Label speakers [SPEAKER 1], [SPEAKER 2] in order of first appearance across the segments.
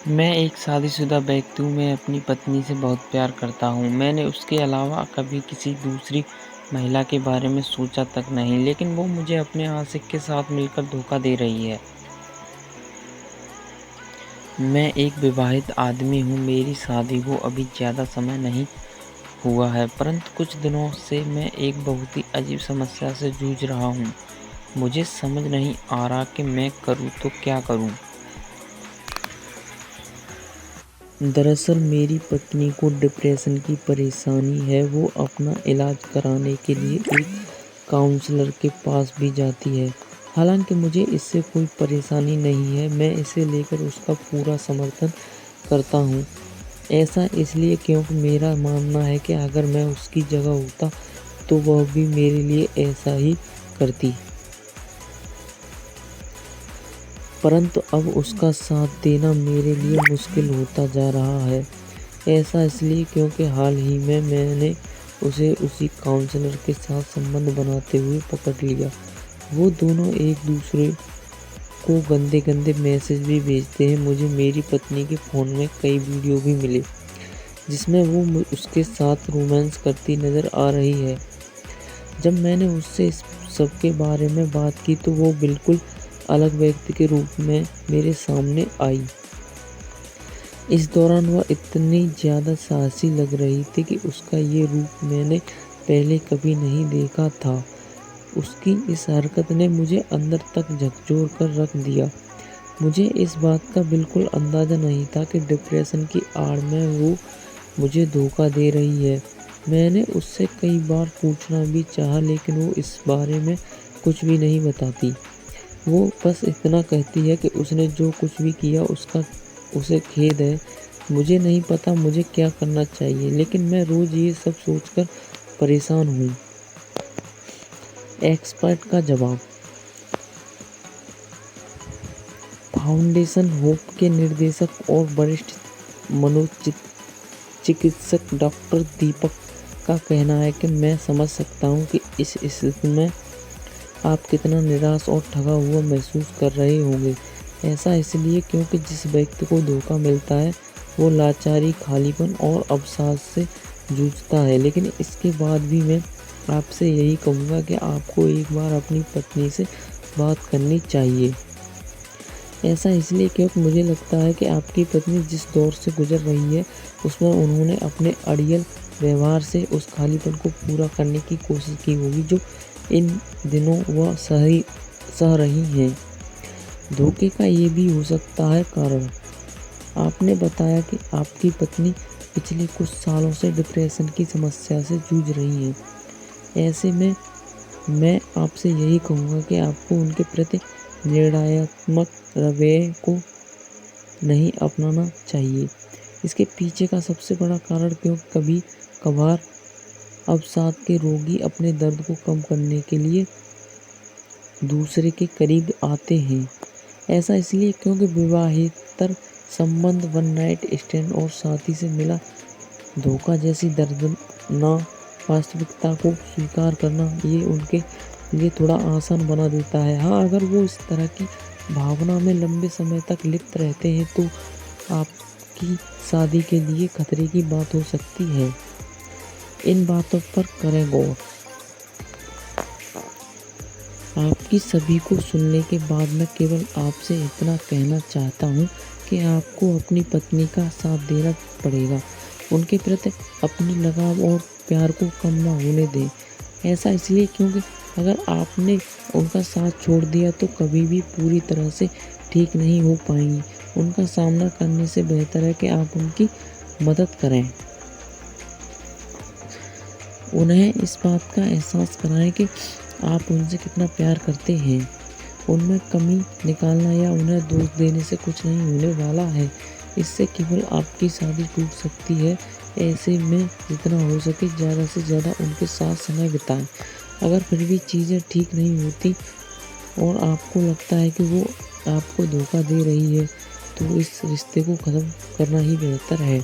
[SPEAKER 1] मैं एक शादीशुदा व्यक्ति हूँ, मैं अपनी पत्नी से बहुत प्यार करता हूँ। मैंने उसके अलावा कभी किसी दूसरी महिला के बारे में सोचा तक नहीं, लेकिन वो मुझे अपने आशिक के साथ मिलकर धोखा दे रही है। मैं एक विवाहित आदमी हूँ, मेरी शादी को अभी ज़्यादा समय नहीं हुआ है, परंतु कुछ दिनों से मैं एक बहुत ही अजीब समस्या से जूझ रहा हूँ। मुझे समझ नहीं आ रहा कि मैं करूँ तो क्या करूँ? दरअसल मेरी पत्नी को डिप्रेशन की परेशानी है। वो अपना इलाज कराने के लिए एक काउंसलर के पास भी जाती है। हालांकि मुझे इससे कोई परेशानी नहीं है, मैं इसे लेकर उसका पूरा समर्थन करता हूँ। ऐसा इसलिए क्योंकि मेरा मानना है कि अगर मैं उसकी जगह होता तो वह भी मेरे लिए ऐसा ही करती। परंतु अब उसका साथ देना मेरे लिए मुश्किल होता जा रहा है। ऐसा इसलिए क्योंकि हाल ही में मैंने उसे उसी काउंसलर के साथ संबंध बनाते हुए पकड़ लिया। वो दोनों एक दूसरे को गंदे गंदे मैसेज भी भेजते हैं। मुझे मेरी पत्नी के फ़ोन में कई वीडियो भी मिले जिसमें वो उसके साथ रोमांस करती नज़र आ रही है। जब मैंने उससे इस सब के बारे में बात की तो वो बिल्कुल अलग व्यक्ति के रूप में मेरे सामने आई। इस दौरान वह इतनी ज़्यादा साहसी लग रही थी कि उसका ये रूप मैंने पहले कभी नहीं देखा था। उसकी इस हरकत ने मुझे अंदर तक झकझोर कर रख दिया। मुझे इस बात का बिल्कुल अंदाज़ा नहीं था कि डिप्रेशन की आड़ में वो मुझे धोखा दे रही है। मैंने उससे कई बार पूछना भी चाहा, लेकिन वो इस बारे में कुछ भी नहीं बताती। वो बस इतना कहती है कि उसने जो कुछ भी किया उसे खेद है। मुझे नहीं पता मुझे क्या करना चाहिए, लेकिन मैं रोज़ ये सब सोचकर परेशान हूँ। एक्सपर्ट का जवाब। फाउंडेशन होप के निदेशक और वरिष्ठ मनोचिकित्सक डॉक्टर दीपक का कहना है कि मैं समझ सकता हूँ कि इस स्थिति में आप कितना निराश और ठगा हुआ महसूस कर रहे होंगे। ऐसा इसलिए क्योंकि जिस व्यक्ति को धोखा मिलता है वो लाचारी, खालीपन और अवसाद से जूझता है। लेकिन इसके बाद भी मैं आपसे यही कहूँगा कि आपको एक बार अपनी पत्नी से बात करनी चाहिए। ऐसा इसलिए क्योंकि मुझे लगता है कि आपकी पत्नी जिस दौर से गुजर रही है उसमें उन्होंने अपने अड़ियल व्यवहार से उस खालीपन को पूरा करने की कोशिश की होगी जो इन दिनों वह सह रही हैं। धोखे का ये भी हो सकता है कारण। आपने बताया कि आपकी पत्नी पिछले कुछ सालों से डिप्रेशन की समस्या से जूझ रही है। ऐसे में मैं आपसे यही कहूँगा कि आपको उनके प्रति निर्णयात्मक रवैये को नहीं अपनाना चाहिए। इसके पीछे का सबसे बड़ा कारण क्योंकि कभी कभार अवसाद के रोगी अपने दर्द को कम करने के लिए दूसरे के करीब आते हैं। ऐसा इसलिए क्योंकि विवाहेतर संबंध, वन नाइट स्टैंड और साथी से मिला धोखा जैसी दर्दनाक वास्तविकता को स्वीकार करना ये उनके लिए थोड़ा आसान बना देता है। हाँ, अगर वो इस तरह की भावना में लंबे समय तक लिप्त रहते हैं तो आपकी शादी के लिए खतरे की बात हो सकती है। इन बातों पर करें गौर। आपकी सभी को सुनने के बाद मैं केवल आपसे इतना कहना चाहता हूँ कि आपको अपनी पत्नी का साथ देना पड़ेगा। उनके प्रति अपनी लगाव और प्यार को कम ना होने दें। ऐसा इसलिए क्योंकि अगर आपने उनका साथ छोड़ दिया तो कभी भी पूरी तरह से ठीक नहीं हो पाएंगी। उनका सामना करने से बेहतर है कि आप उनकी मदद करें। उन्हें इस बात का एहसास कराएं कि आप उनसे कितना प्यार करते हैं। उनमें कमी निकालना या उन्हें दोष देने से कुछ नहीं होने वाला है। इससे केवल आपकी शादी टूट सकती है। ऐसे में जितना हो सके ज़्यादा से ज़्यादा उनके साथ समय बिताएं। अगर फिर भी चीज़ें ठीक नहीं होती और आपको लगता है कि वो आपको धोखा दे रही है तो इस रिश्ते को ख़त्म करना ही बेहतर है।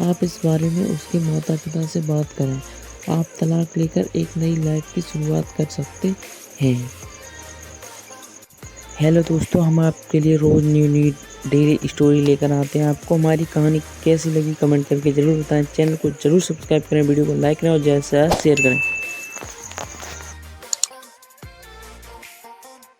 [SPEAKER 1] आप इस बारे में उसके माता पिता से बात करें। आप तलाक लेकर एक नई लाइफ की शुरुआत कर सकते हैं। हेलो दोस्तों, हम आपके लिए रोज़ न्यू डेली स्टोरी लेकर आते हैं। आपको हमारी कहानी कैसी लगी कमेंट करके ज़रूर बताएं। चैनल को ज़रूर सब्सक्राइब करें, वीडियो को लाइक करें और ज़्यादा से ज़्यादा शेयर करें।